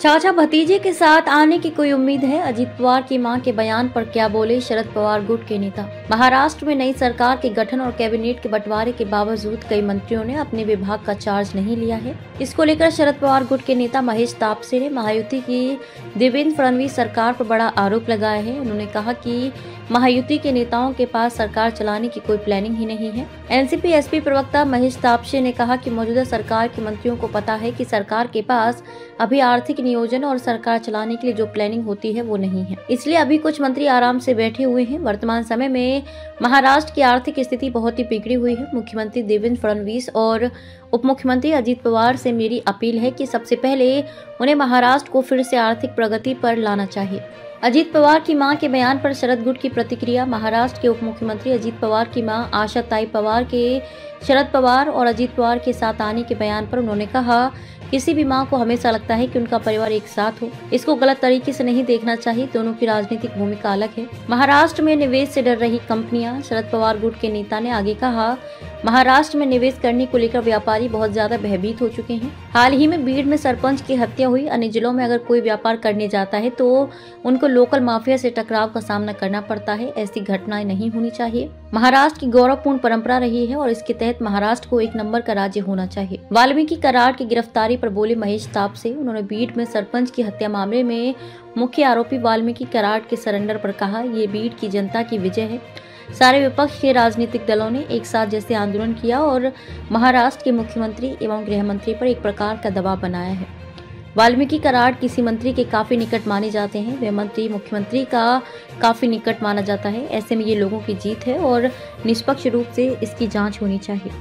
चाचा भतीजे के साथ आने की कोई उम्मीद है? अजीत पवार की मां के बयान पर क्या बोले शरद पवार गुट के नेता? महाराष्ट्र में नई सरकार के गठन और कैबिनेट के बंटवारे के बावजूद कई मंत्रियों ने अपने विभाग का चार्ज नहीं लिया है। इसको लेकर शरद पवार गुट के नेता महेश तापसे ने महायुति की देवेंद्र फडणवीस सरकार पर बड़ा आरोप लगाया है। उन्होंने कहा कि महायुति के नेताओं के पास सरकार चलाने की कोई प्लानिंग ही नहीं है। एनसीपी एसपी प्रवक्ता महेश तापसे ने कहा कि मौजूदा सरकार के मंत्रियों को पता है कि सरकार के पास अभी आर्थिक नियोजन और सरकार चलाने के लिए जो प्लानिंग होती है वो नहीं है, इसलिए अभी कुछ मंत्री आराम से बैठे हुए हैं। वर्तमान समय में महाराष्ट्र की आर्थिक स्थिति बहुत ही बिगड़ी हुई है। मुख्यमंत्री देवेंद्र फडणवीस और उप मुख्यमंत्री अजीत पवार से मेरी अपील है कि सबसे पहले उन्हें महाराष्ट्र को फिर से आर्थिक प्रगति पर लाना चाहिए। अजीत पवार की मां के बयान पर शरद गुट की प्रतिक्रिया। महाराष्ट्र के उप मुख्यमंत्री अजीत पवार की मां आशा ताई पवार के शरद पवार और अजीत पवार के साथ आने के बयान पर उन्होंने कहा, किसी भी मां को हमेशा लगता है कि उनका परिवार एक साथ हो। इसको गलत तरीके से नहीं देखना चाहिए। दोनों की राजनीतिक भूमिका अलग है। महाराष्ट्र में निवेश से डर रही कंपनियां। शरद पवार गुट के नेता ने आगे कहा, महाराष्ट्र में निवेश करने को लेकर व्यापारी बहुत ज्यादा भयभीत हो चुके हैं। हाल ही में बीड़ में सरपंच की हत्या हुई। अन्य जिलों में अगर कोई व्यापार करने जाता है तो उनको लोकल माफिया से टकराव का सामना करना पड़ता है। ऐसी घटनाएं नहीं होनी चाहिए। महाराष्ट्र की गौरवपूर्ण परंपरा रही है और इसके तहत महाराष्ट्र को एक नंबर का राज्य होना चाहिए। वाल्मीकि कराड़ की गिरफ्तारी पर बोले महेश तापसे। उन्होंने बीड़ में सरपंच की हत्या मामले में मुख्य आरोपी वाल्मीकि कराड़ के सरेंडर पर कहा, ये बीड़ की जनता की विजय है। सारे विपक्ष के राजनीतिक दलों ने एक साथ जैसे आंदोलन किया और महाराष्ट्र के मुख्यमंत्री एवं गृह मंत्री पर एक प्रकार का दबाव बनाया है। वाल्मीकि कराड़ किसी मंत्री के काफी निकट माने जाते हैं। वह मंत्री मुख्यमंत्री का काफी निकट माना जाता है। ऐसे में ये लोगों की जीत है और निष्पक्ष रूप से इसकी जांच होनी चाहिए।